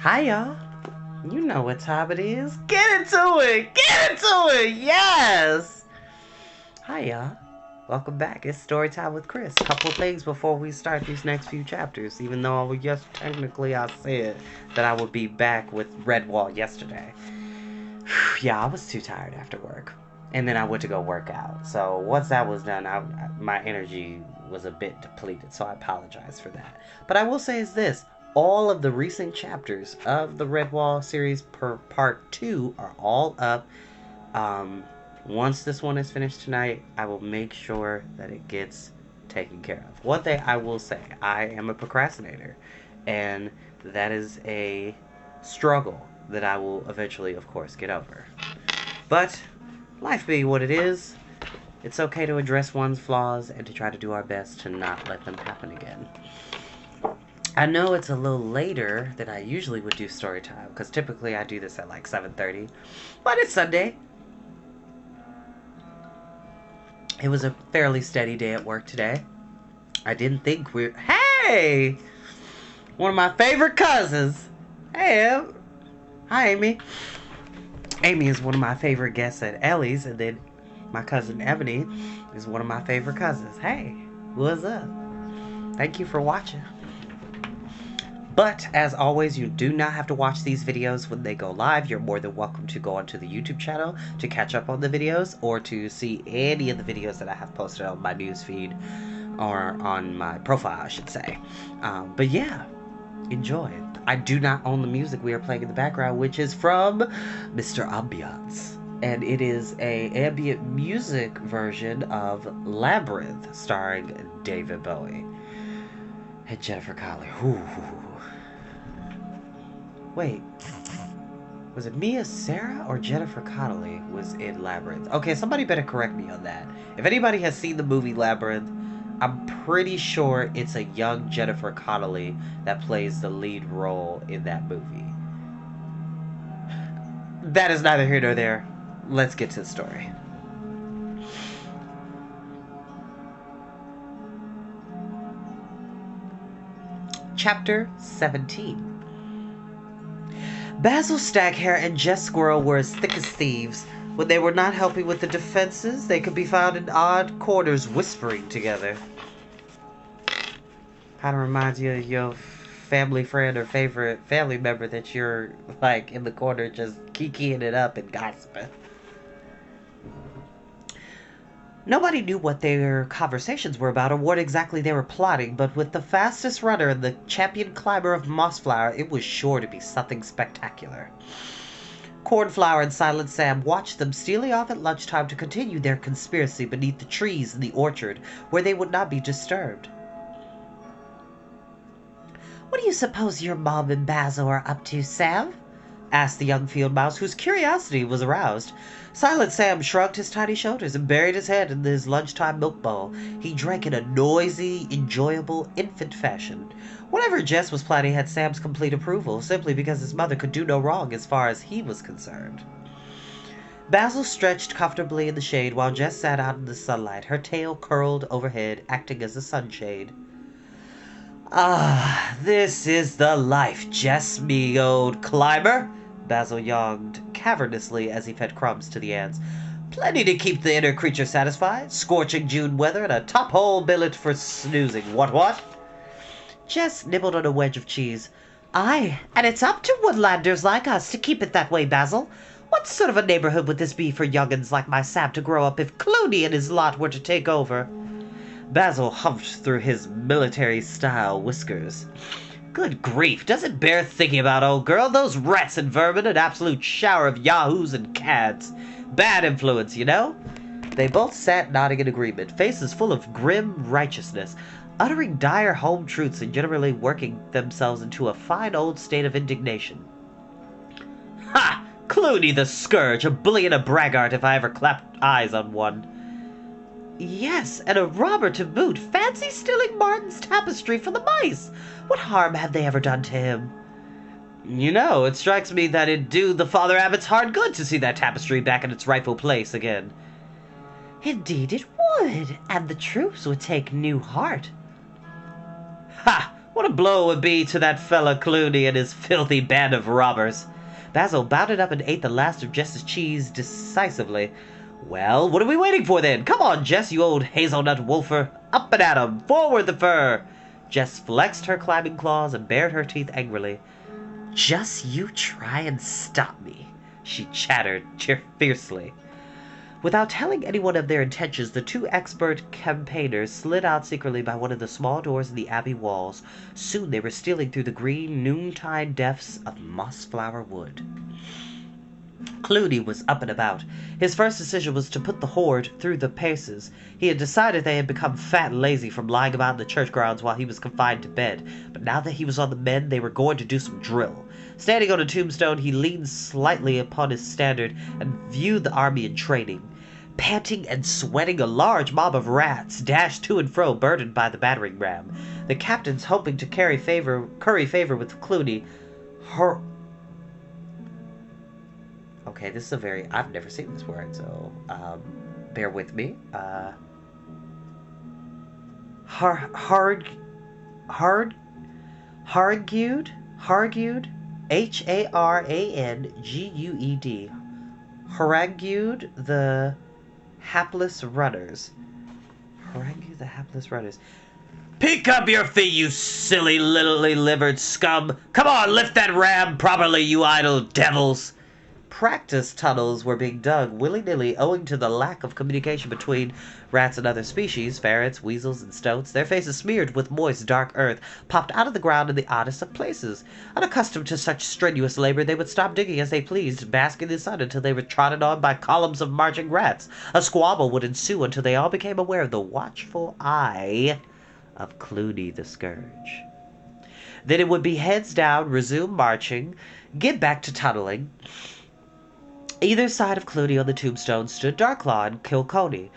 Hi, y'all. You know what time it is. Get into it! Get into it! Yes! Hi, y'all. Welcome back. It's story time with Chris. Couple things before we start these next few chapters. Even though technically I said that I would be back with Redwall yesterday. Yeah, I was too tired after work. And then I went to go work out. So once that was done, my energy was a bit depleted. So I apologize for that. But I will say is this. All of the recent chapters of the Redwall series per part 2 are all up. Once this one is finished tonight, I will make sure that it gets taken care of. One thing I will say, I am a procrastinator. And that is a struggle that I will eventually, of course, get over. But, life being what it is, it's okay to address one's flaws and to try to do our best to not let them happen again. I know it's a little later than I usually would do story time, because typically I do this at like 7:30, but it's Sunday. It was a fairly steady day at work today. I didn't think Hey! One of my favorite cousins. Hey, hi, Amy. Amy is one of my favorite guests at Ellie's, and then my cousin Ebony is one of my favorite cousins. Hey, what's up? Thank you for watching. But, as always, you do not have to watch these videos when they go live. You're more than welcome to go onto the YouTube channel to catch up on the videos, or to see any of the videos that I have posted on my newsfeed, or on my profile, I should say. But yeah, enjoy. I do not own the music we are playing in the background, which is from Mr. Ambiance. And it is a ambient music version of Labyrinth, starring David Bowie and Jennifer Connelly. Ooh. Wait, was it Mia Sara or Jennifer Connelly was in Labyrinth? Okay, somebody better correct me on that. If anybody has seen the movie Labyrinth, I'm pretty sure it's a young Jennifer Connelly that plays the lead role in that movie. That is neither here nor there. Let's get to the story. Chapter 17. Basil Staghair and Jess Squirrel were as thick as thieves. When they were not helping with the defenses, they could be found in odd corners whispering together. Kind of reminds you of your family friend or favorite family member that you're, like, in the corner just kikiing it up and gossiping. Nobody knew what their conversations were about or what exactly they were plotting, but with the fastest runner and the champion climber of Mossflower, it was sure to be something spectacular. Cornflower and Silent Sam watched them stealing off at lunchtime to continue their conspiracy beneath the trees in the orchard, where they would not be disturbed. "What do you suppose your mom and Basil are up to, Sam?" asked the young field mouse, whose curiosity was aroused. Silent Sam shrugged his tiny shoulders and buried his head in his lunchtime milk bowl. He drank in a noisy, enjoyable, infant fashion. Whatever Jess was planning had Sam's complete approval, simply because his mother could do no wrong as far as he was concerned. Basil stretched comfortably in the shade while Jess sat out in the sunlight, her tail curled overhead, acting as a sunshade. "Ah, this is the life, Jess, me old climber," Basil yawned cavernously as he fed crumbs to the ants. "Plenty to keep the inner creature satisfied. Scorching June weather and a top-hole billet for snoozing. What? Jess nibbled on a wedge of cheese. "Aye, and it's up to woodlanders like us to keep it that way, Basil. What sort of a neighborhood would this be for young'uns like my Sam to grow up if Clooney and his lot were to take over?" Basil humphed through his military-style whiskers. "Good grief, does it bear thinking about, old girl? Those rats and vermin, an absolute shower of yahoos and cads. Bad influence, you know?" They both sat nodding in agreement, faces full of grim righteousness, uttering dire home truths and generally working themselves into a fine old state of indignation. "Ha! Clooney the scourge, a bully and a braggart if I ever clapped eyes on one." "Yes, and a robber to boot. Fancy stealing Martin's tapestry for the mice. What harm have they ever done to him?" "You know, it strikes me that it'd do the Father Abbot's heart good to see that tapestry back in its rightful place again." "Indeed it would, and the troops would take new heart." "Ha! What a blow would be to that fella Clooney and his filthy band of robbers. Basil bounded up and ate the last of Jess's cheese decisively. Well, what are we waiting for then? Come on, Jess, you old hazelnut wolfer. Up and at 'em! Forward the fur! Jess flexed her climbing claws and bared her teeth angrily. Just you try and stop me, she chattered fiercely. Without telling anyone of their intentions, the two expert campaigners slid out secretly by one of the small doors in the abbey walls. Soon they were stealing through the green noontide depths of Mossflower Wood. Clooney was up and about. His first decision was to put the horde through the paces. He had decided they had become fat and lazy from lying about in the church grounds while he was confined to bed, but now that he was on the mend, they were going to do some drill. Standing on a tombstone, he leaned slightly upon his standard and viewed the army in training. Panting and sweating, a large mob of rats dashed to and fro, burdened by the battering ram. The captains, hoping to curry favor with Clooney, Okay, this is a very... I've never seen this word, so bear with me. Hargued? H-A-R-A-N-G-U-E-D. Harangued the hapless runners. Harangued the hapless runners. Pick up your feet, you silly lily-livered scum! Come on, lift that ram properly, you idle devils! Practice tunnels were being dug willy-nilly owing to the lack of communication between rats and other species. Ferrets, weasels, and stoats, their faces smeared with moist, dark earth, popped out of the ground in the oddest of places. Unaccustomed to such strenuous labor, they would stop digging as they pleased, bask in the sun until they were trodden on by columns of marching rats. A squabble would ensue until they all became aware of the watchful eye of Clooney the Scourge. Then it would be heads down, resume marching, get back to tunneling. Either side of Clooney on the tombstone stood Darklaw and Kilconey.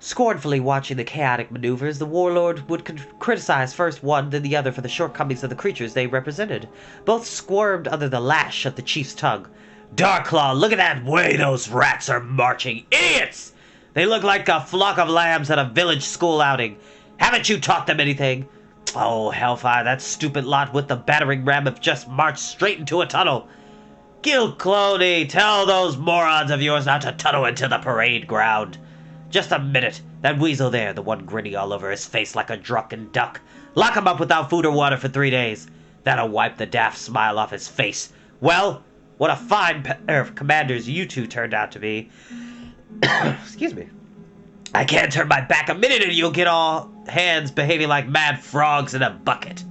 Scornfully watching the chaotic maneuvers, the warlord would criticize first one, then the other for the shortcomings of the creatures they represented. Both squirmed under the lash of the chief's tongue. Darklaw, look at that way those rats are marching! Idiots! They look like a flock of lambs at a village school outing. Haven't you taught them anything? Oh, hellfire, that stupid lot with the battering ram have just marched straight into a tunnel. Kilconey, tell those morons of yours not to tunnel into the parade ground. Just a minute. That weasel there, the one grinning all over his face like a drunken duck. Lock him up without food or water for 3 days. That'll wipe the daft smile off his face. Well, what a fine commanders you two turned out to be. Excuse me. I can't turn my back a minute and you'll get all hands behaving like mad frogs in a bucket.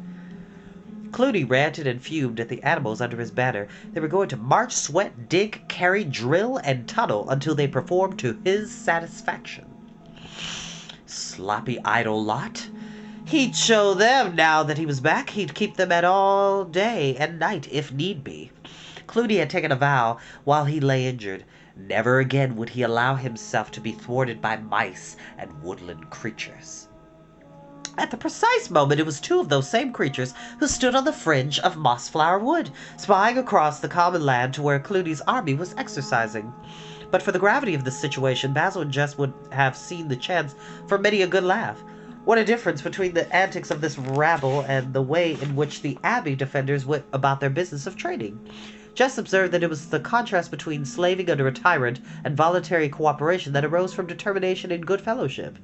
Clooney ranted and fumed at the animals under his banner. They were going to march, sweat, dig, carry, drill, and tunnel until they performed to his satisfaction. Sloppy, idle lot. He'd show them now that he was back. He'd keep them at all day and night if need be. Clooney had taken a vow while he lay injured. Never again would he allow himself to be thwarted by mice and woodland creatures. At the precise moment, it was two of those same creatures who stood on the fringe of Mossflower Wood, spying across the common land to where Clooney's army was exercising. But for the gravity of the situation, Basil and Jess would have seen the chance for many a good laugh. What a difference between the antics of this rabble and the way in which the Abbey defenders went about their business of trading. Jess observed that it was the contrast between slaving under a tyrant and voluntary cooperation that arose from determination and good fellowship.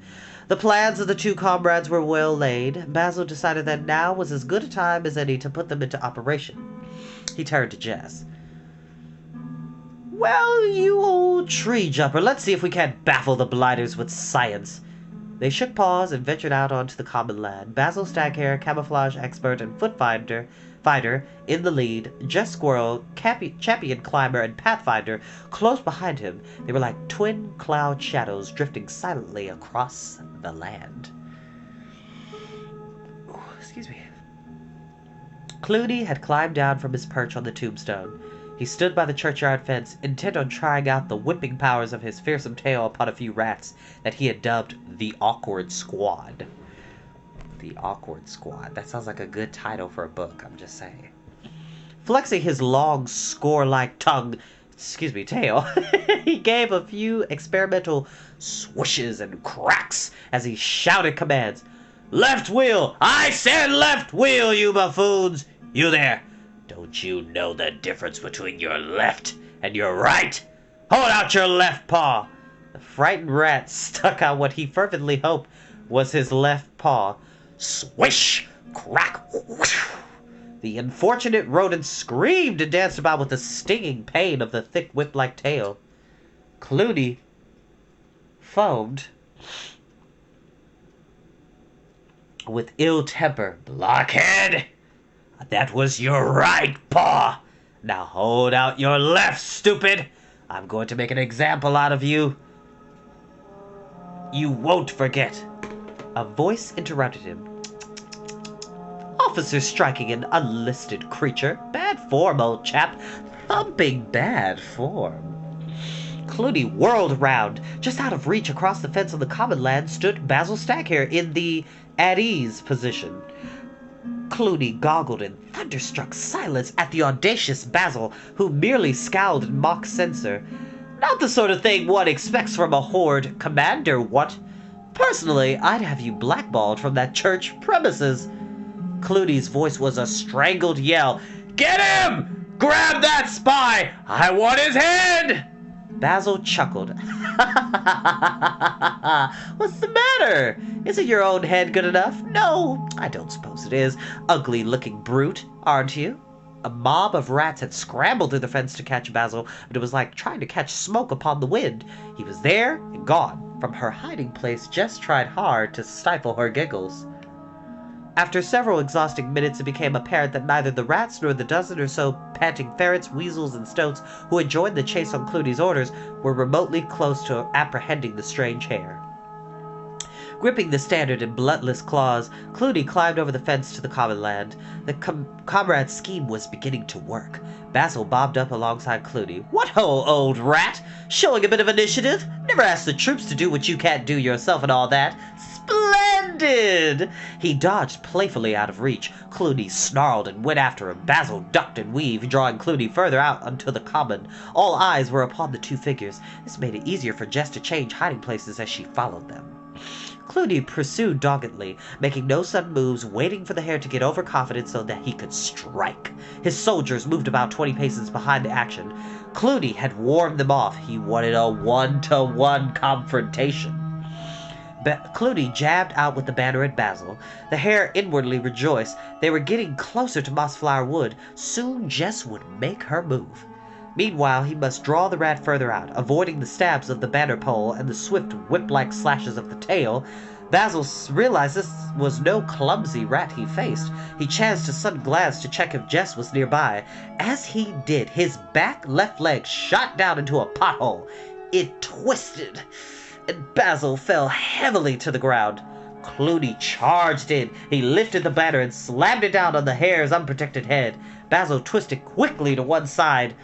The plans of the two comrades were well laid. Basil decided that now was as good a time as any to put them into operation. He turned to Jess. Well, you old tree jumper, let's see if we can't baffle the blighters with science. They shook paws and ventured out onto the common land. Basil Staghair, camouflage expert and foot fighter in the lead, Jess Squirrel, champion climber, and pathfinder close behind him. They were like twin cloud shadows drifting silently across the land. Ooh, excuse me. Clooney had climbed down from his perch on the tombstone. He stood by the churchyard fence, intent on trying out the whipping powers of his fearsome tail upon a few rats that he had dubbed the Awkward Squad. The Awkward Squad. That sounds like a good title for a book, I'm just saying. Flexing his long, score-like tail, he gave a few experimental swooshes and cracks as he shouted commands. Left wheel! I said left wheel, you buffoons! You there! Don't you know the difference between your left and your right? Hold out your left paw! The frightened rat stuck out what he fervently hoped was his left paw. Swish! Crack! Whoosh! The unfortunate rodent screamed and danced about with the stinging pain of the thick whip-like tail. Clooney foamed with ill temper. Blockhead! That was your right paw! Now hold out your left, stupid! I'm going to make an example out of you. You won't forget. A voice interrupted him. Officer striking an unlisted creature. Bad form, old chap. Thumping bad form. Clooney whirled round. Just out of reach across the fence on the common land stood Basil Staghair in the at-ease position. Clooney goggled in thunderstruck silence at the audacious Basil, who merely scowled in mock censor. Not the sort of thing one expects from a horde commander, what? Personally, I'd have you blackballed from that church premises. Clooney's voice was a strangled yell. Get him! Grab that spy! I want his head! Basil chuckled. What's the matter? Isn't your own head good enough? No, I don't suppose it is. Ugly-looking brute, aren't you? A mob of rats had scrambled through the fence to catch Basil, but it was like trying to catch smoke upon the wind. He was there and gone. From her hiding place, Jess tried hard to stifle her giggles. After several exhausting minutes, it became apparent that neither the rats nor the dozen or so panting ferrets, weasels, and stoats who had joined the chase on Clooney's orders were remotely close to apprehending the strange hare. Gripping the standard in bloodless claws, Clooney climbed over the fence to the common land. The comrade's scheme was beginning to work. Basil bobbed up alongside Clooney. What ho, old rat! Showing a bit of initiative? Never ask the troops to do what you can't do yourself and all that. Splendid! He dodged playfully out of reach. Clooney snarled and went after him. Basil ducked and weaved, drawing Clooney further out onto the common. All eyes were upon the two figures. This made it easier for Jess to change hiding places as she followed them. Clooney pursued doggedly, making no sudden moves, waiting for the hare to get overconfident so that he could strike. His soldiers moved about 20 paces behind the action. Clooney had warned them off. He wanted a one-to-one confrontation. Clooney jabbed out with the banner at Basil. The hare inwardly rejoiced. They were getting closer to Mossflower Wood. Soon Jess would make her move. Meanwhile, he must draw the rat further out, avoiding the stabs of the banner pole and the swift whip-like slashes of the tail. Basil realized this was no clumsy rat he faced. He chanced a sudden glance to check if Jess was nearby. As he did, his back left leg shot down into a pothole. It twisted, and Basil fell heavily to the ground. Clooney charged in. He lifted the banner and slammed it down on the hare's unprotected head. Basil twisted quickly to one side.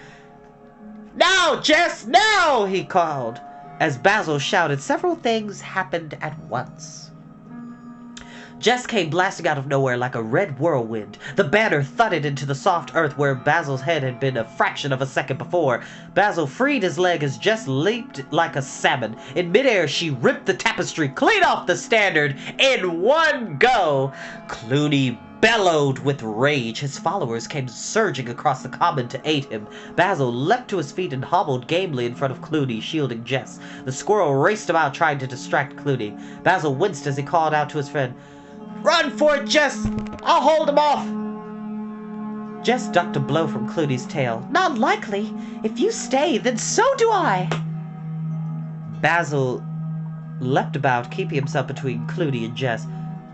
Now, Jess, now! He called. As Basil shouted, several things happened at once. Jess came blasting out of nowhere like a red whirlwind. The banner thudded into the soft earth where Basil's head had been a fraction of a second before. Basil freed his leg as Jess leaped like a salmon. In midair, she ripped the tapestry clean off the standard in one go. Clooney bellowed with rage. His followers came surging across the common to aid him. Basil leapt to his feet and hobbled gamely in front of Clooney, shielding Jess. The squirrel raced about trying to distract Clooney. Basil winced as he called out to his friend, "Run for it, Jess! I'll hold him off!" Jess ducked a blow from Clooney's tail. "Not likely. If you stay, then so do I." Basil leapt about, keeping himself between Clooney and Jess.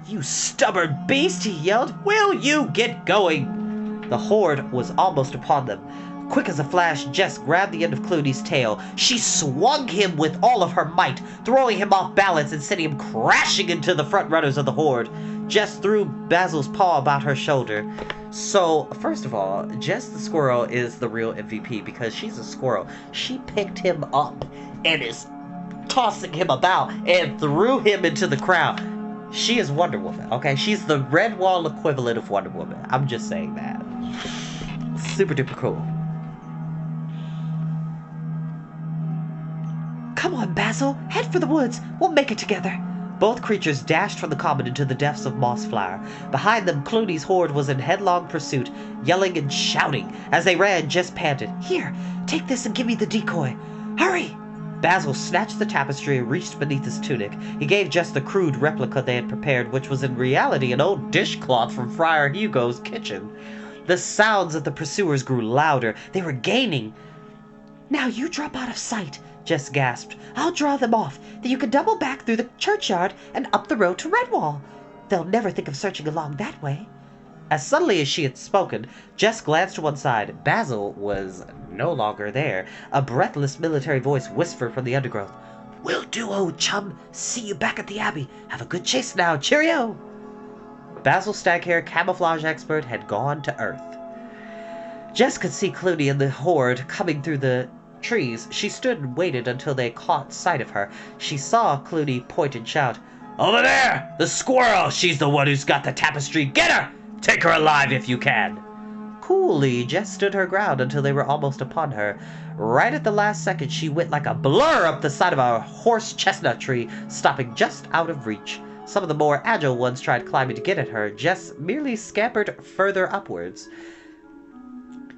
"You stubborn beast!" he yelled. "Will you get going?" The horde was almost upon them. Quick as a flash, Jess grabbed the end of Clooney's tail. She swung him with all of her might, throwing him off balance and sending him crashing into the front runners of the horde. Jess threw Basil's paw about her shoulder. So, first of all, Jess the squirrel is the real MVP because she's a squirrel. She picked him up and is tossing him about and threw him into the crowd. She is Wonder Woman, okay? She's the Redwall equivalent of Wonder Woman. I'm just saying that. Super duper cool. Come on, Basil. Head for the woods. We'll make it together. Both creatures dashed from the common into the depths of Mossflower. Behind them, Clooney's horde was in headlong pursuit, yelling and shouting. As they ran, Jess panted, "Here, take this and give me the decoy. Hurry!" Basil snatched the tapestry and reached beneath his tunic. He gave Jess the crude replica they had prepared, which was in reality an old dishcloth from Friar Hugo's kitchen. The sounds of the pursuers grew louder. They were gaining. "Now you drop out of sight," Jess gasped. "I'll draw them off. Then you can double back through the churchyard and up the road to Redwall. They'll never think of searching along that way." As suddenly as she had spoken, Jess glanced to one side. Basil was no longer there. A breathless military voice whispered from the undergrowth, "Will do, old chum. See you back at the Abbey. Have a good chase now. Cheerio!" Basil Staghair, camouflage expert, had gone to Earth. Jess could see Clooney and the horde coming through the trees. She stood and waited until they caught sight of her. She saw Clooney point and shout, "Over there! The squirrel! She's the one who's got the tapestry! Get her! Take her alive if you can!" Coolly, Jess stood her ground until they were almost upon her. Right at the last second, she went like a blur up the side of a horse chestnut tree, stopping just out of reach. Some of the more agile ones tried climbing to get at her. Jess merely scampered further upwards.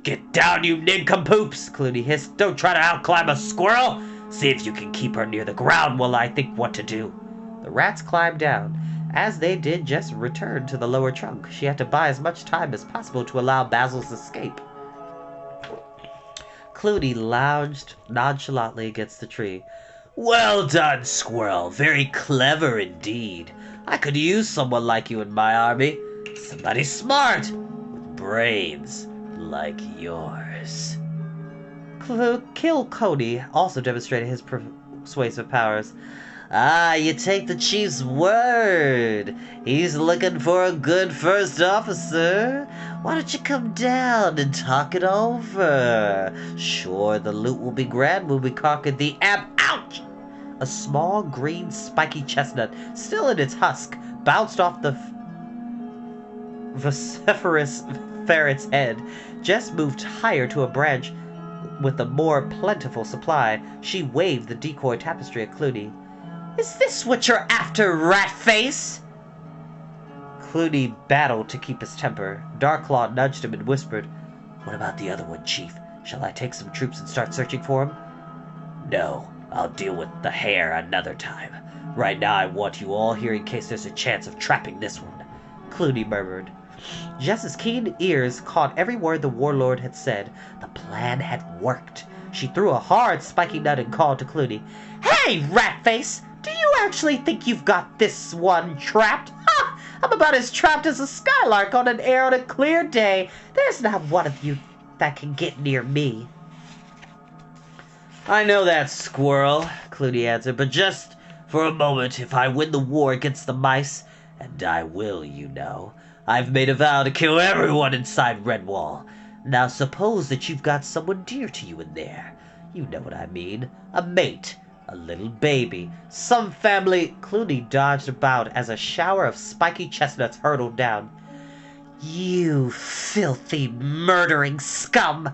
"Get down, you nincompoops!" Clooney hissed. "Don't try to outclimb a squirrel! See if you can keep her near the ground while I think what to do." The rats climbed down. As they did, Jess returned to the lower trunk. She had to buy as much time as possible to allow Basil's escape. Clooney lounged nonchalantly against the tree. "Well done, squirrel. Very clever indeed. I could use someone like you in my army. Somebody smart, with brains like yours." Kill Cody also demonstrated his persuasive powers. "Ah, you take the chief's word. He's looking for a good first officer. Why don't you come down and talk it over? Sure, the loot will be grand when we conquer the ouch!" A small, green, spiky chestnut, still in its husk, bounced off the vociferous ferret's head. Jess moved higher to a branch with a more plentiful supply. She waved the decoy tapestry at Clooney. "Is this what you're after, rat-face?" Clooney battled to keep his temper. Darklaw nudged him and whispered, "What about the other one, Chief? Shall I take some troops and start searching for him?" "No, I'll deal with the hare another time. Right now I want you all here in case there's a chance of trapping this one," Clooney murmured. Jess's keen ears caught every word the warlord had said. The plan had worked. She threw a hard, spiky nut and called to Clooney, "Hey, rat-face! Do you actually think you've got this one trapped? Ha! I'm about as trapped as a skylark on an air on a clear day. There's not one of you that can get near me." "I know that, squirrel," Clooney answered, "but just for a moment, if I win the war against the mice, and I will, you know, I've made a vow to kill everyone inside Redwall. Now suppose that you've got someone dear to you in there. You know what I mean. A mate. A little baby. Some family." Clooney dodged about as a shower of spiky chestnuts hurtled down. "You filthy, murdering scum!"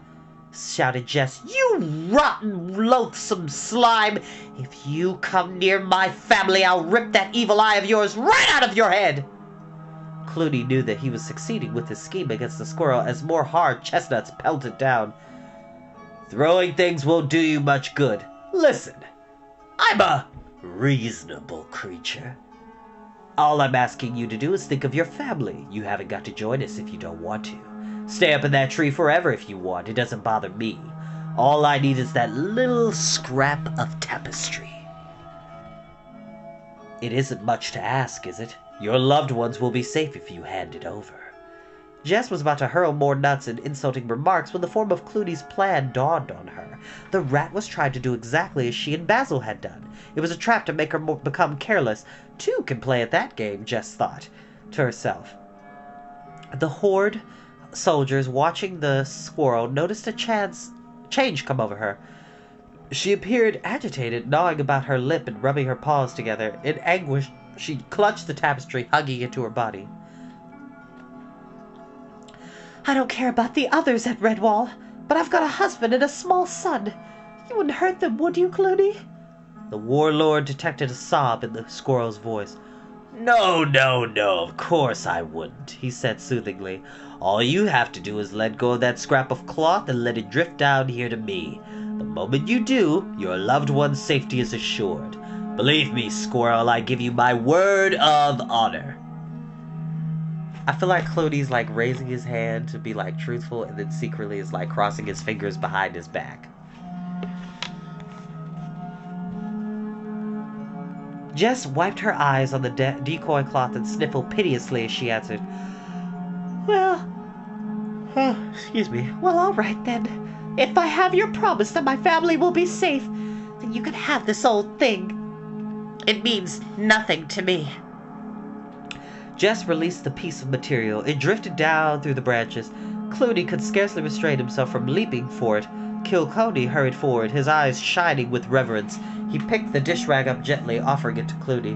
shouted Jess. "You rotten, loathsome slime! If you come near my family, I'll rip that evil eye of yours right out of your head!" Clooney knew that he was succeeding with his scheme against the squirrel as more hard chestnuts pelted down. "Throwing things won't do you much good. Listen, I'm a reasonable creature. All I'm asking you to do is think of your family. You haven't got to join us if you don't want to. Stay up in that tree forever if you want. It doesn't bother me. All I need is that little scrap of tapestry." "It isn't much to ask, is it? Your loved ones will be safe if you hand it over." Jess was about to hurl more nuts and insulting remarks when the form of Clooney's plan dawned on her. The rat was trying to do exactly as she and Basil had done. It was a trap to make her become careless. Two can play at that game, Jess thought to herself. The horde soldiers watching the squirrel noticed a change come over her. She appeared agitated, gnawing about her lip and rubbing her paws together. In anguish, she clutched the tapestry, hugging it to her body. "I don't care about the others at Redwall, but I've got a husband and a small son. You wouldn't hurt them, would you, Clooney?" The warlord detected a sob in the squirrel's voice. No, no, no, of course I wouldn't, he said soothingly. All you have to do is let go of that scrap of cloth and let it drift down here to me. The moment you do, your loved one's safety is assured. Believe me, squirrel, I give you my word of honor. I feel like Clooney's like raising his hand to be like truthful and then secretly is like crossing his fingers behind his back. Jess wiped her eyes on the decoy cloth and sniffled piteously as she answered, Well, excuse me. Well, all right then. If I have your promise that my family will be safe, then you can have this old thing. It means nothing to me. Jess released the piece of material. It drifted down through the branches. Clooney could scarcely restrain himself from leaping for it. Kilconey hurried forward, his eyes shining with reverence. He picked the dish rag up gently, offering it to Clooney.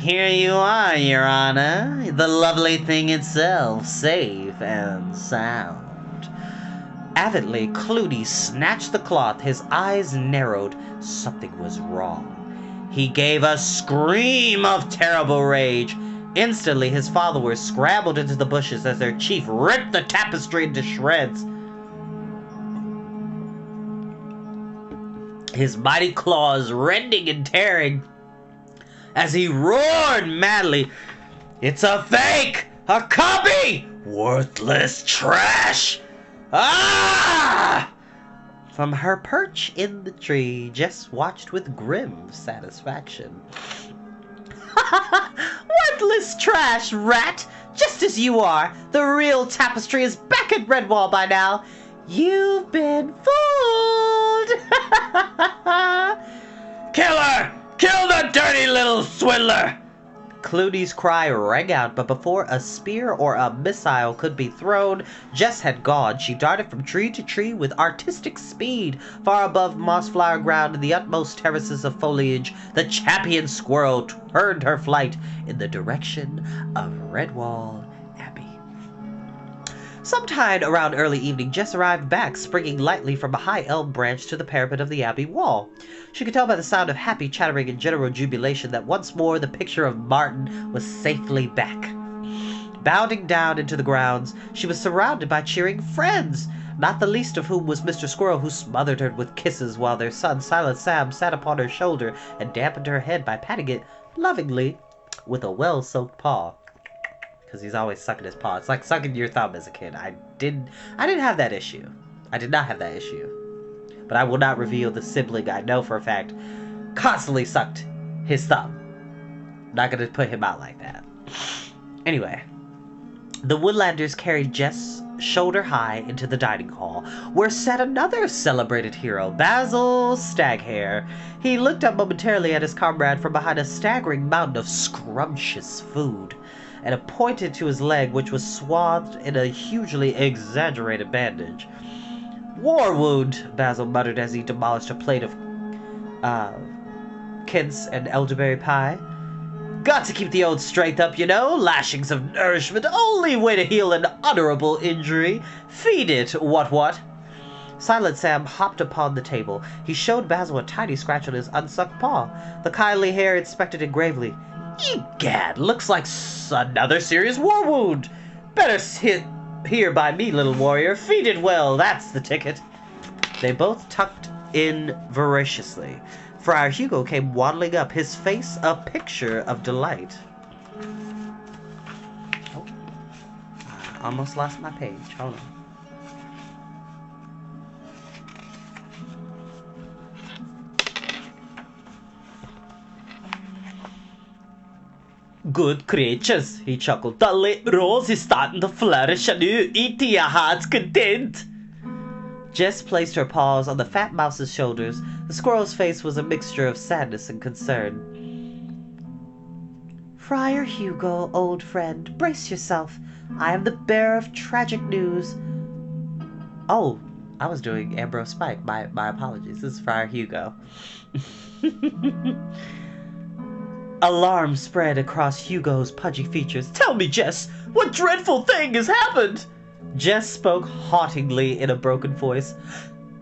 Here you are, Your Honor. The lovely thing itself, safe and sound. Avidly, Clooney snatched the cloth. His eyes narrowed. Something was wrong. He gave a scream of terrible rage. Instantly, his followers scrambled into the bushes as their chief ripped the tapestry into shreds. His mighty claws rending and tearing as he roared madly, It's a fake! A copy! Worthless trash! Ah! From her perch in the tree, Jess watched with grim satisfaction. Worthless trash, rat! Just as you are! The real tapestry is back at Redwall by now! You've been fooled! Kill her! Kill the dirty little swindler! Clooney's cry rang out, but before a spear or a missile could be thrown, Jess had gone. She darted from tree to tree with artistic speed. Far above mossflower ground in the utmost terraces of foliage, the champion squirrel turned her flight in the direction of Redwall Abbey. Sometime around early evening, Jess arrived back, springing lightly from a high elm branch to the parapet of the abbey wall. She could tell by the sound of happy chattering and general jubilation that once more the picture of Martin was safely back. Bounding down into the grounds, she was surrounded by cheering friends, not the least of whom was Mr. Squirrel, who smothered her with kisses while their son Silent Sam sat upon her shoulder and dampened her head by patting it lovingly with a well-soaked paw. Because he's always sucking his paw. It's like sucking your thumb as a kid. I didn't have that issue. I did not have that issue. But I will not reveal the sibling I know for a fact constantly sucked his thumb. Not gonna put him out like that. Anyway, the Woodlanders carried Jess shoulder high into the dining hall, where sat another celebrated hero, Basil Staghair. He looked up momentarily at his comrade from behind a staggering mountain of scrumptious food, and pointed to his leg, which was swathed in a hugely exaggerated bandage. War wound, Basil muttered as he demolished a plate of quince and elderberry pie. Got to keep the old strength up, you know. Lashings of nourishment, only way to heal an honorable injury. Feed it, what? Silent Sam hopped upon the table. He showed Basil a tiny scratch on his unsucked paw. The kindly hair inspected it gravely. Egad, looks like another serious war wound. Better sit here by me, little warrior. Feed it well, that's the ticket. They both tucked in voraciously. Friar Hugo came waddling up, his face a picture of delight. Oh, I almost lost my page. Hold on. Good creatures, he chuckled. The late rose is starting to flourish anew. Eat to your heart's content. Jess placed her paws on the fat mouse's shoulders. The squirrel's face was a mixture of sadness and concern. Friar Hugo, old friend, brace yourself. I am the bearer of tragic news. Oh, I was doing Ambrose Spike. My apologies. This is Friar Hugo. Alarm spread across Hugo's pudgy features. Tell me, Jess, what dreadful thing has happened? Jess spoke hauntingly in a broken voice.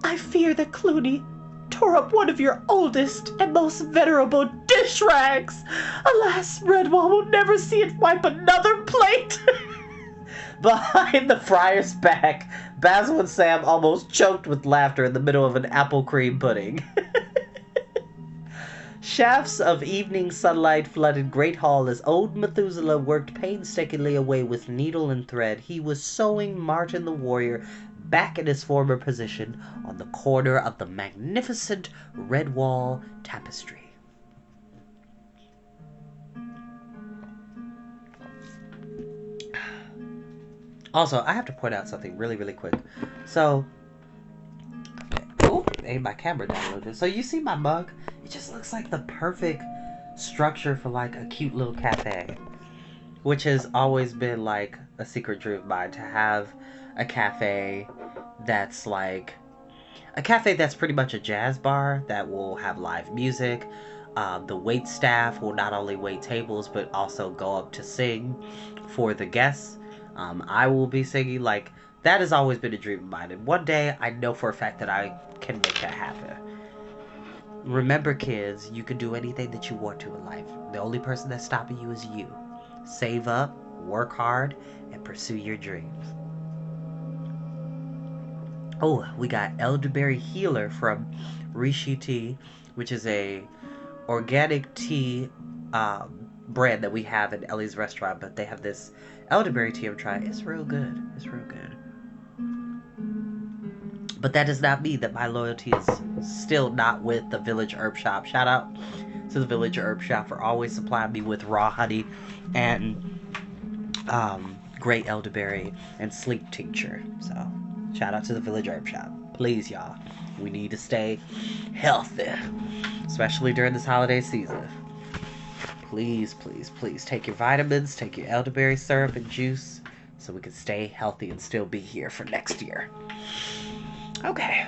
I fear that Clooney tore up one of your oldest and most venerable dish rags. Alas, Redwall will never see it wipe another plate. Behind the friar's back, Basil and Sam almost choked with laughter in the middle of an apple cream pudding. Shafts of evening sunlight flooded Great Hall as old Methuselah worked painstakingly away with needle and thread. He was sewing Martin the warrior back in his former position on the corner of the magnificent Redwall tapestry. Also, I have to point out something really, really quick. So, my camera downloaded. So you see my mug? It just looks like the perfect structure for like a cute little cafe, which has always been like a secret dream of mine, to have a cafe that's like a cafe that's pretty much a jazz bar that will have live music. The wait staff will not only wait tables but also go up to sing for the guests. I will be singing. Like, that has always been a dream of mine, and one day I know for a fact that I can make that happen. Remember, kids, you can do anything that you want to in life. The only person that's stopping you is you. Save up, work hard, and pursue your dreams. Oh, we got elderberry healer from Rishi Tea, which is a organic tea brand that we have at Ellie's restaurant, but they have this elderberry tea I'm trying. It's real good. It's real good. But that does not mean that my loyalty is still not with the Village Herb Shop. Shout out to the Village Herb Shop for always supplying me with raw honey and great elderberry and sleep tincture. So, shout out to the Village Herb Shop. Please, y'all. We need to stay healthy, especially during this holiday season. Please, please, please take your vitamins, take your elderberry syrup and juice so we can stay healthy and still be here for next year. Okay,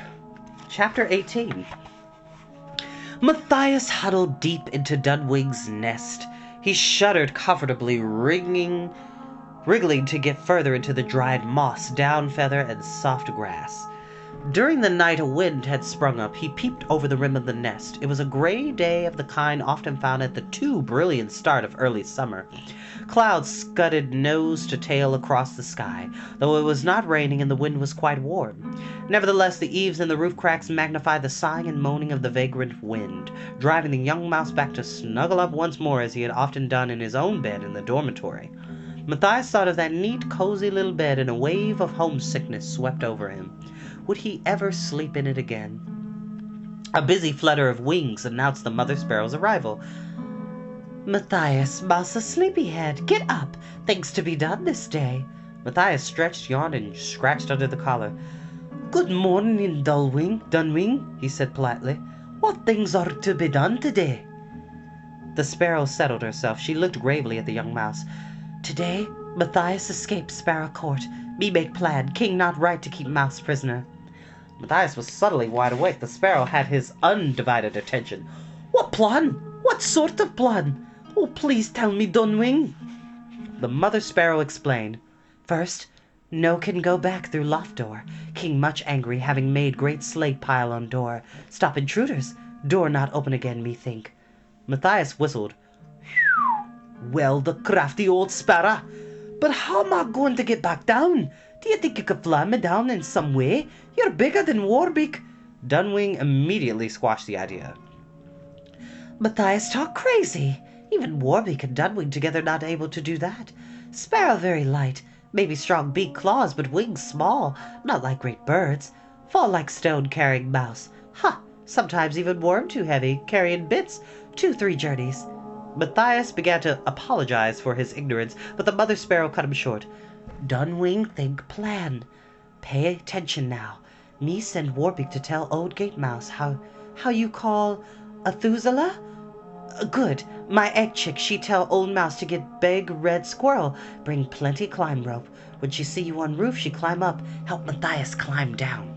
chapter 18. Matthias huddled deep into Dunwing's nest. He shuddered comfortably, wriggling to get further into the dried moss, down feather, and soft grass. During the night a wind had sprung up. He peeped over the rim of the nest. It was a gray day of the kind often found at the too brilliant start of early summer. Clouds scudded nose to tail across the sky, though it was not raining and the wind was quite warm. Nevertheless, the eaves and the roof cracks magnified the sighing and moaning of the vagrant wind, driving the young mouse back to snuggle up once more as he had often done in his own bed in the dormitory. Matthias thought of that neat, cozy little bed, and a wave of homesickness swept over him. Would he ever sleep in it again? A busy flutter of wings announced the mother sparrow's arrival. Matthias, Massa Sleepyhead, get up. Things to be done this day. Matthias stretched, yawned, and scratched under the collar. Good morning, Dunwing, he said politely. What things are to be done today? The sparrow settled herself. She looked gravely at the young mouse. Today, Matthias escaped Sparrow Court. Me make plan. King not right to keep mouse prisoner. Matthias was suddenly wide awake. The sparrow had his undivided attention. What plan? What sort of plan? Oh, please tell me, Dunwing. The mother sparrow explained. First, no can go back through loft door. King much angry, having made great slate pile on door. Stop intruders. Door not open again, me think. Matthias whistled. Well, the crafty old sparrow. But how am I going to get back down? Do you think you could fly me down in some way? You're bigger than Warbeak. Dunwing immediately squashed the idea. Matthias talk crazy. Even Warbeak and Dunwing together not able to do that. Sparrow very light. Maybe strong beak claws, but wings small. Not like great birds. Fall like stone carrying mouse. Ha! Sometimes even worm too heavy, carrying bits. 2-3 journeys. Matthias began to apologize for his ignorance, but the mother sparrow cut him short. Dunwing think plan. Pay attention now. Me send Warbeak to tell old Gate Mouse how you call Methuselah? Good. My egg chick, she tell old mouse to get big red squirrel. Bring plenty climb rope. When she see you on roof, she climb up. Help Matthias climb down.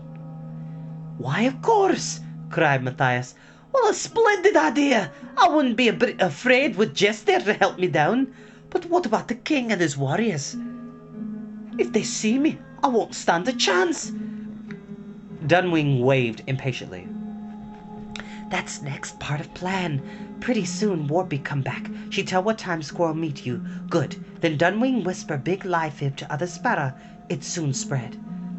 Why, of course, cried Matthias. What a splendid idea! I wouldn't be a bit afraid with Jess there to help me down. But what about the king and his warriors? If they see me, I won't stand a chance. Dunwing waved impatiently. That's next part of plan. Pretty soon Warbeak come back. She tell what time squirrel meet you. Good. Then Dunwing whisper big lie fib to other sparrow. It soon spread.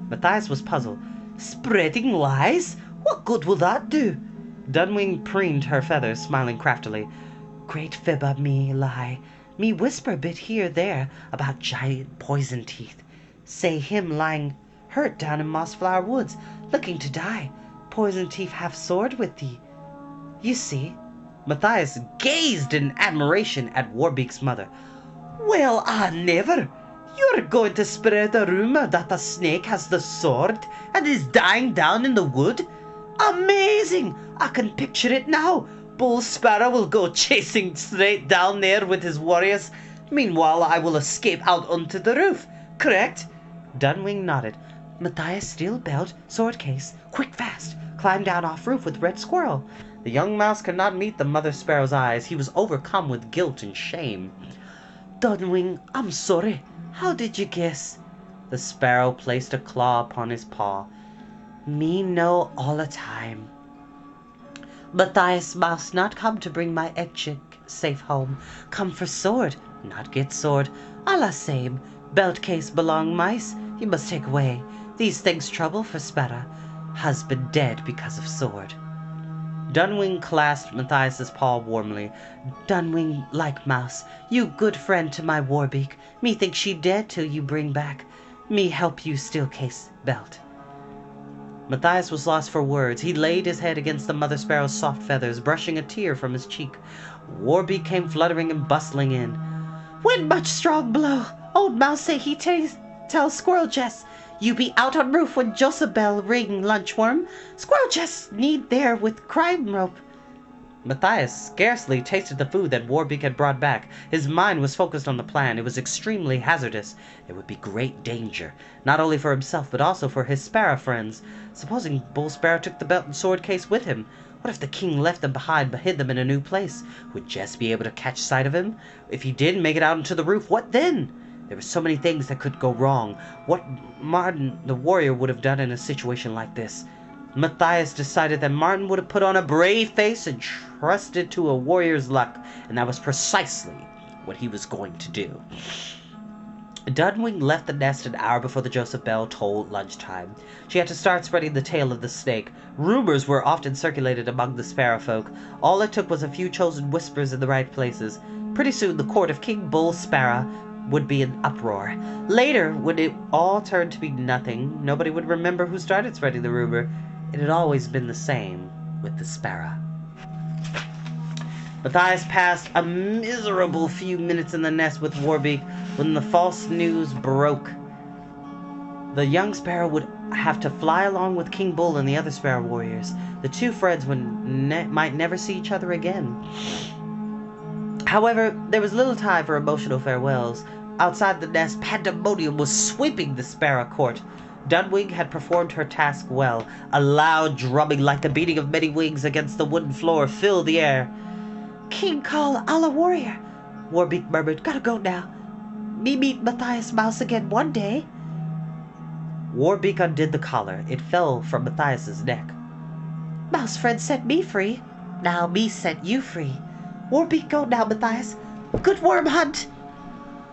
Matthias was puzzled. Spreading lies? What good will that do? Dunwing preened her feathers, smiling craftily. Great fib of me lie. Me whisper a bit here there about giant poison teeth. Say him lying hurt down in Mossflower Woods, looking to die. Poison teeth have sword with thee. You see? Matthias gazed in admiration at Warbeak's mother. Well, I never! You're going to spread the rumor that the snake has the sword and is dying down in the wood? Amazing! I can picture it now. Bull Sparrow will go chasing straight down there with his warriors. Meanwhile, I will escape out onto the roof. Correct? Dunwing nodded. Matthias steel belt, sword case, quick fast, climb down off roof with red squirrel. The young mouse could not meet the mother sparrow's eyes. He was overcome with guilt and shame. Dunwing, I'm sorry. How did you guess? The sparrow placed a claw upon his paw. Me know all the time. Matthias mouse not come to bring my egg chick safe home. Come for sword, not get sword. All the same. Belt case belong mice. You must take away. These things trouble for sparrow. Husband dead because of sword. Dunwing clasped Matthias's paw warmly. Dunwing like mouse. You good friend to my Warbeak. Me think she dead till you bring back. Me help you steal case belt. Matthias was lost for words. He laid his head against the mother sparrow's soft feathers, brushing a tear from his cheek. Warbeak came fluttering and bustling in. When much strong blow. Old mouse say he tell Squirrel Jess. You be out on roof when Joseph bell ring lunchworm. Squirrel Jess need there with crime rope. Matthias scarcely tasted the food that Warbeak had brought back. His mind was focused on the plan. It was extremely hazardous. It would be great danger, not only for himself but also for his sparrow friends. Supposing Bull Sparrow took the belt and sword case with him? What if the king left them behind but hid them in a new place? Would Jess be able to catch sight of him? If he did make it out onto the roof, what then? There were so many things that could go wrong. What Martin the warrior would have done in a situation like this? Matthias decided that Martin would have put on a brave face and trusted to a warrior's luck, and that was precisely what he was going to do. Dunwing left the nest an hour before the Joseph bell tolled lunchtime. She had to start spreading the tale of the snake. Rumors were often circulated among the sparrow folk. All it took was a few chosen whispers in the right places. Pretty soon the court of King Bull Sparrow would be in uproar. Later, when it all turned to be nothing, nobody would remember who started spreading the rumor. It had always been the same with the sparrow. Matthias passed a miserable few minutes in the nest with Warbeak when the false news broke. The young sparrow would have to fly along with King Bull and the other sparrow warriors. The two friends might never see each other again. However, there was little time for emotional farewells. Outside the nest, pandemonium was sweeping the sparrow court. Dunwing had performed her task well. A loud drumming like the beating of many wings against the wooden floor filled the air. King call Allah warrior, Warbeak murmured. Gotta go now. Me meet Matthias Mouse again one day. Warbeak undid the collar. It fell from Matthias's neck. Mouse friend set me free. Now me set you free. Warbeak go now, Matthias. Good worm hunt.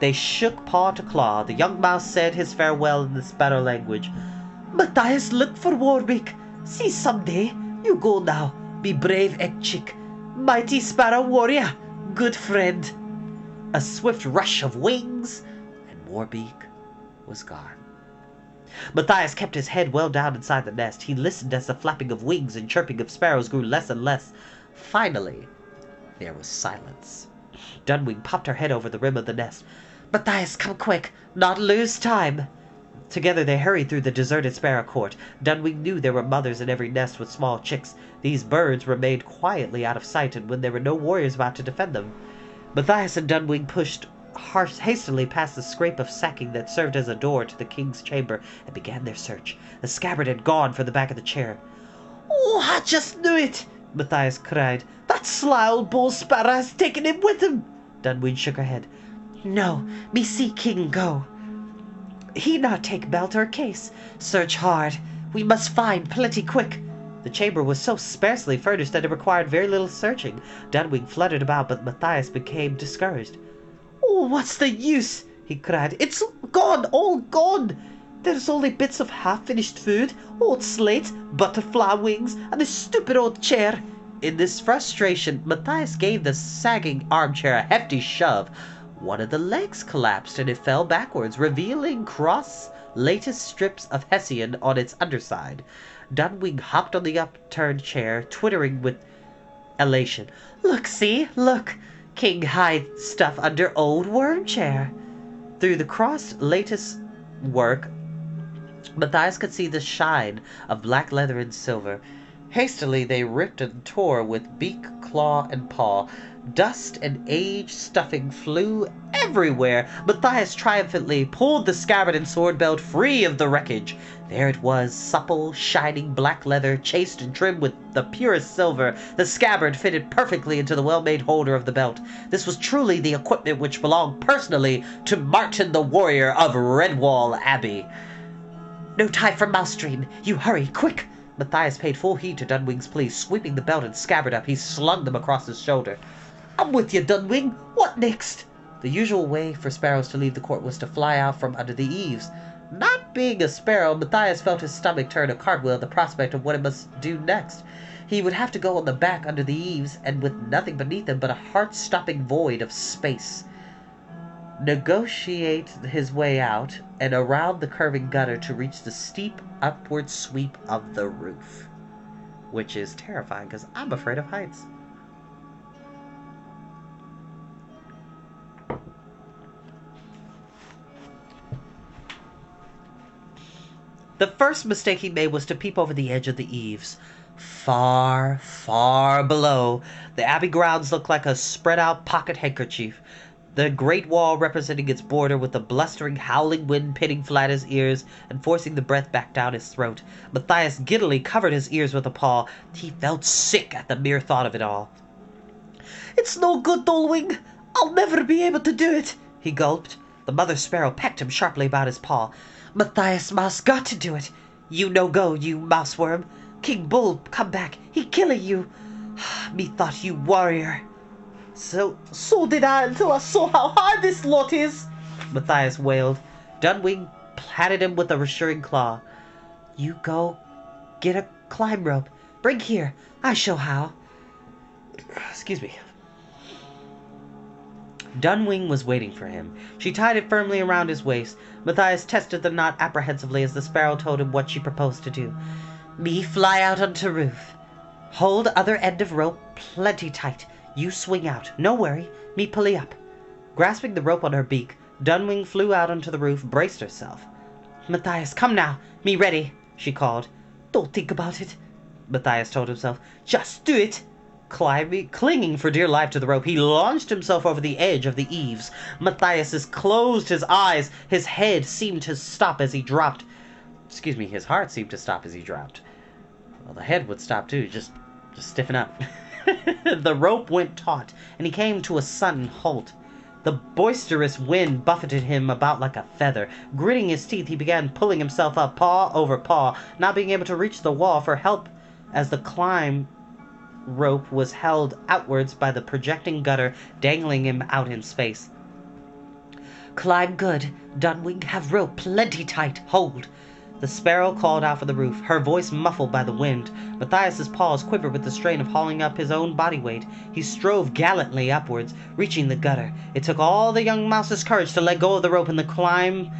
They shook paw to claw. The young mouse said his farewell in the sparrow language. Matthias look for Warbeak. See someday. You go now. Be brave egg chick. Mighty sparrow warrior. Good friend. A swift rush of wings, and Warbeak was gone. Matthias kept his head well down inside the nest. He listened as the flapping of wings and chirping of sparrows grew less and less. Finally, there was silence. Dunwing popped her head over the rim of the nest. Matthias, come quick, not lose time. Together they hurried through the deserted sparrow court. Dunwing knew there were mothers in every nest with small chicks. These birds remained quietly out of sight, and when there were no warriors about to defend them, Matthias and Dunwing pushed hastily past the scrape of sacking that served as a door to the king's chamber and began their search. The scabbard had gone for the back of the chair. Oh, I just knew it, Matthias cried. That sly old bull sparrow has taken him with him. Dunwing shook her head. No, me see king go. He not take belt or case. Search hard. We must find plenty quick. The chamber was so sparsely furnished that it required very little searching. Dunwing fluttered about, but Matthias became discouraged. "Oh, what's the use?" he cried. "It's gone, all gone! There's only bits of half-finished food, old slate, butterfly wings, and this stupid old chair." In this frustration, Matthias gave the sagging armchair a hefty shove. One of the legs collapsed, and it fell backwards, revealing cross-latticed strips of hessian on its underside. Dunwing hopped on the upturned chair, twittering with elation. "Look, see? Look! King hide stuff under old worm chair." Through the cross-lattice work, Matthias could see the shine of black leather and silver. Hastily they ripped and tore with beak, claw, and paw. Dust and age stuffing flew everywhere. Matthias triumphantly pulled the scabbard and sword belt free of the wreckage. There it was, supple, shining black leather, chased and trimmed with the purest silver. The scabbard fitted perfectly into the well-made holder of the belt. This was truly the equipment which belonged personally to Martin the Warrior of Redwall Abbey. "No time for mouse-dream. You hurry, quick!" Matthias paid full heed to Dunwing's plea. Sweeping the belt and scabbard up, he slung them across his shoulder. "I'm with you, Dunwing. What next?" The usual way for sparrows to leave the court was to fly out from under the eaves. Not being a sparrow, Matthias felt his stomach turn a cartwheel at the prospect of what it must do next. He would have to go on the back under the eaves, and with nothing beneath him but a heart-stopping void of space. Negotiate his way out and around the curving gutter to reach the steep upward sweep of the roof. Which is terrifying, because I'm afraid of heights. The first mistake he made was to peep over the edge of the eaves. Far, far below, the abbey grounds looked like a spread-out pocket handkerchief. The great wall representing its border, with the blustering, howling wind pitting flat his ears and forcing the breath back down his throat. Matthias giddily covered his ears with a paw. He felt sick at the mere thought of it all. "It's no good, Dunwing. I'll never be able to do it," he gulped. The mother sparrow pecked him sharply about his paw. "Matthias Mouse got to do it. You no go, you mouse worm. King Bull come back. He killing you. Me thought you warrior." So did I, until I saw how hard this lot is," Matthias wailed. Dunwing patted him with a reassuring claw. "You go get a climb rope. Bring here. I show how." Excuse me. Dunwing was waiting for him. She tied it firmly around his waist. Matthias tested the knot apprehensively as the sparrow told him what she proposed to do. "Me fly out onto roof. Hold other end of rope plenty tight. You swing out. No worry. Me pulley up." Grasping the rope on her beak, Dunwing flew out onto the roof, braced herself. "Matthias, come now. Me ready," she called. "Don't think about it," Matthias told himself. "Just do it." Clinging for dear life to the rope, he launched himself over the edge of the eaves. Matthias closed his eyes. His head seemed to stop as he dropped. His heart seemed to stop as he dropped. Well, the head would stop too. Just stiffen up. The rope went taut, and he came to a sudden halt. The boisterous wind buffeted him about like a feather. Gritting his teeth, he began pulling himself up, paw over paw, not being able to reach the wall for help as the climb rope was held outwards by the projecting gutter, dangling him out in space. "Climb good. Dunwing have rope plenty tight. Hold." The sparrow called out from the roof, her voice muffled by the wind. Matthias's paws quivered with the strain of hauling up his own body weight. He strove gallantly upwards, reaching the gutter. It took all the young mouse's courage to let go of the rope and the climb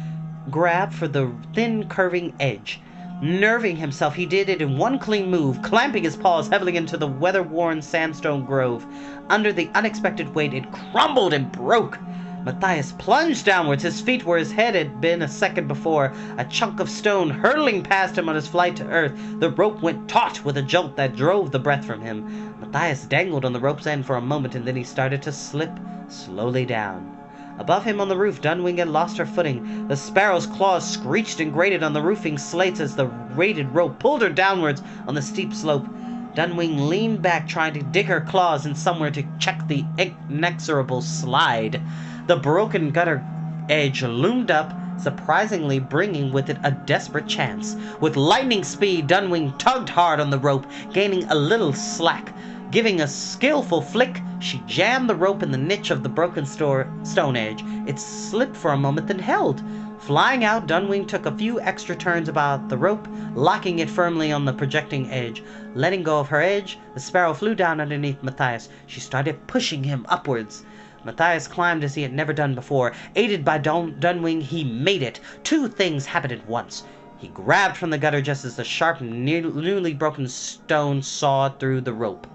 grab for the thin curving edge. Nerving himself, he did it in one clean move, clamping his paws heavily into the weather-worn sandstone grove. Under the unexpected weight, it crumbled and broke. Matthias plunged downwards, his feet where his head had been a second before, a chunk of stone hurtling past him on his flight to earth. The rope went taut with a jolt that drove the breath from him. Matthias dangled on the rope's end for a moment, and then he started to slip slowly down. Above him on the roof, Dunwing had lost her footing. The sparrow's claws screeched and grated on the roofing slates as the weighted rope pulled her downwards on the steep slope. Dunwing leaned back, trying to dig her claws in somewhere to check the inexorable slide. The broken gutter edge loomed up, surprisingly bringing with it a desperate chance. With lightning speed, Dunwing tugged hard on the rope, gaining a little slack. Giving a skillful flick, she jammed the rope in the niche of the broken stone edge. It slipped for a moment, then held. Flying out, Dunwing took a few extra turns about the rope, locking it firmly on the projecting edge. Letting go of her edge, the sparrow flew down underneath Matthias. She started pushing him upwards. Matthias climbed as he had never done before. Aided by Dunwing, he made it. Two things happened at once. He grabbed from the gutter just as the sharp, newly broken stone sawed through the rope.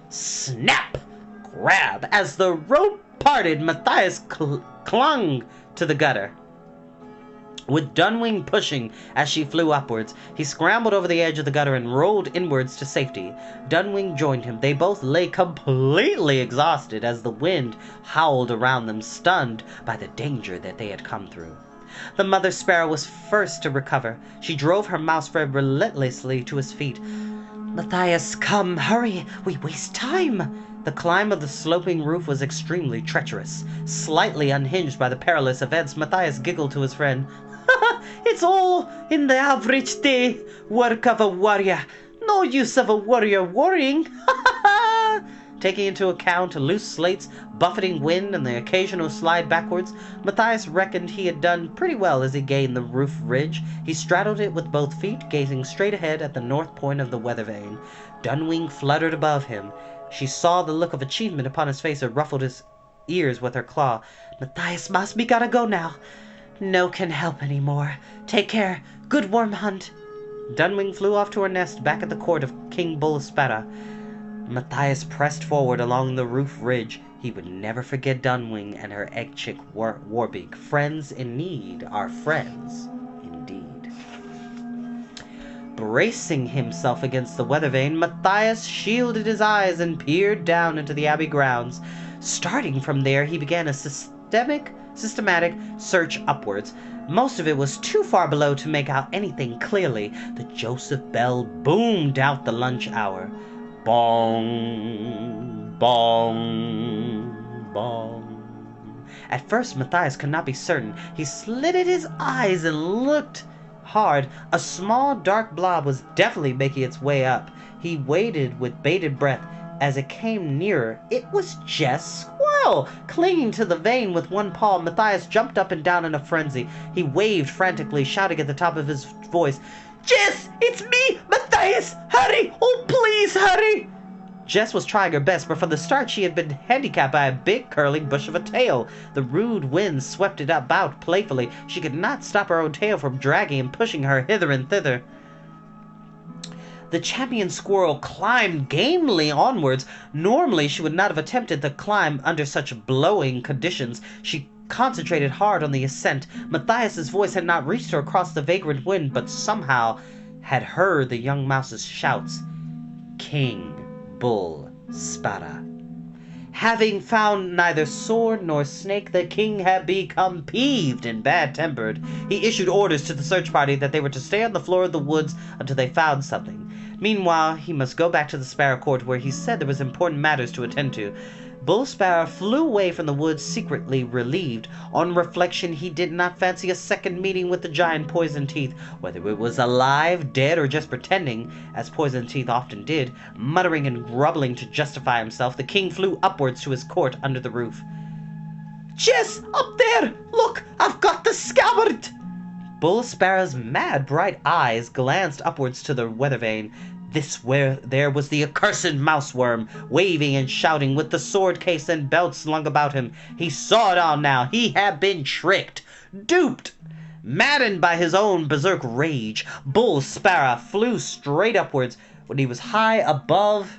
Snap! Grab! As the rope parted, Matthias clung to the gutter. With Dunwing pushing as she flew upwards, he scrambled over the edge of the gutter and rolled inwards to safety. Dunwing joined him. They both lay completely exhausted as the wind howled around them, stunned by the danger that they had come through. The mother sparrow was first to recover. She drove her mouse friend relentlessly to his feet. "Matthias, come, hurry! We waste time!" The climb of the sloping roof was extremely treacherous. Slightly unhinged by the perilous events, Matthias giggled to his friend. "It's all in the average day work of a warrior. No use of a warrior worrying." Taking into account loose slates, buffeting wind, and the occasional slide backwards, Matthias reckoned he had done pretty well as he gained the roof ridge. He straddled it with both feet, gazing straight ahead at the north point of the weather vane. Dunwing fluttered above him. She saw the look of achievement upon his face and ruffled his ears with her claw. "Matthias, must be gotta go now. No can help any more. Take care. Good warm hunt." Dunwing flew off to her nest back at the court of King Bullsparrow. Matthias pressed forward along the roof ridge. He would never forget Dunwing and her egg chick Warbeak. Friends in need are friends indeed. Bracing himself against the weather vane, Matthias shielded his eyes and peered down into the abbey grounds. Starting from there, he began a systematic search upwards. Most of it was too far below to make out anything clearly. The Joseph bell boomed out the lunch hour. Bong, bong, bong. At first, Matthias could not be certain. He slitted his eyes and looked hard. A small, dark blob was definitely making its way up. He waited with bated breath. As it came nearer, it was Jess Squirrel. Clinging to the vane with one paw, Matthias jumped up and down in a frenzy. He waved frantically, shouting at the top of his voice, "Jess, it's me, Matthias! Hurry! Oh, please, hurry!" Jess was trying her best, but from the start she had been handicapped by a big curling bush of a tail. The rude wind swept it about playfully. She could not stop her own tail from dragging and pushing her hither and thither. The champion squirrel climbed gamely onwards. Normally she would not have attempted the climb under such blowing conditions. She concentrated hard on the ascent. Matthias's voice had not reached her across the vagrant wind, but somehow had heard the young mouse's shouts. King Bullsparrow. Having found neither sword nor snake, the king had become peeved and bad-tempered. He issued orders to the search party that they were to stay on the floor of the woods until they found something. Meanwhile, he must go back to the sparrow court, where he said there was important matters to attend to. Bullsparrow flew away from the woods secretly relieved. On reflection, he did not fancy a second meeting with the giant Poison Teeth, whether it was alive, dead, or just pretending, as Poison Teeth often did. Muttering and grumbling to justify himself, the king flew upwards to his court under the roof. "Jess, up there! Look, I've got the scabbard!" Bullsparrow's mad bright eyes glanced upwards to the weather vane. There was the accursed mouseworm, waving and shouting with the sword case and belt slung about him. He saw it all now. He had been tricked, duped. Maddened by his own berserk rage, Bullsparrow flew straight upwards. When he was high above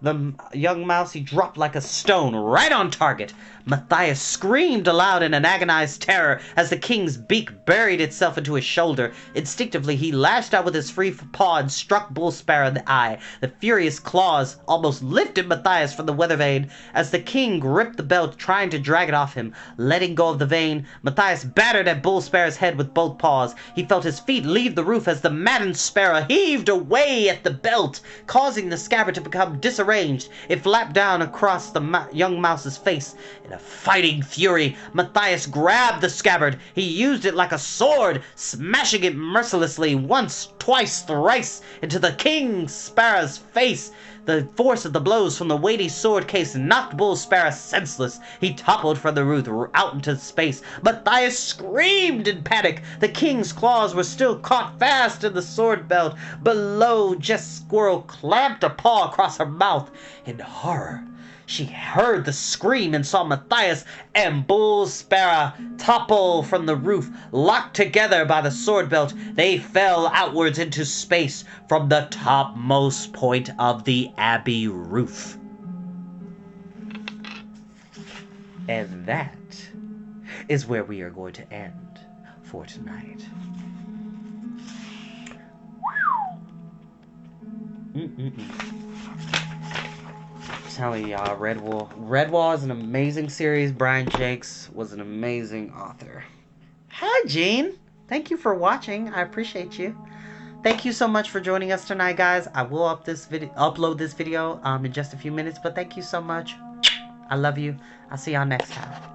the young mouse, he dropped like a stone right on target. Matthias screamed aloud in an agonized terror as the king's beak buried itself into his shoulder. Instinctively, he lashed out with his free paw and struck Bullsparrow in the eye. The furious claws almost lifted Matthias from the weather vane. As the king gripped the belt, trying to drag it off him, letting go of the vane, Matthias battered at Bullsparrow's head with both paws. He felt his feet leave the roof as the maddened sparrow heaved away at the belt, causing the scabbard to become disarranged rearranged. It flapped down across the young mouse's face. In a fighting fury, Matthias grabbed the scabbard. He used it like a sword, smashing it mercilessly once, twice, thrice into the King Sparrow's face. The force of the blows from the weighty sword case knocked Bull Sparrow senseless. He toppled from the roof out into space. Matthias screamed in panic. The king's claws were still caught fast in the sword belt. Below, Jess Squirrel clamped a paw across her mouth. In horror, she heard the scream and saw Matthias and Bull Sparrow topple from the roof. Locked together by the sword belt, they fell outwards into space from the topmost point of the abbey roof. And that is where we are going to end for tonight. Telling y'all, Redwall is an amazing series. Brian Jacques was an amazing author. Hi, Gene. Thank you for watching. I appreciate you. Thank you so much for joining us tonight, guys. I will upload this video in just a few minutes, but thank you so much. I love you. I'll see y'all next time.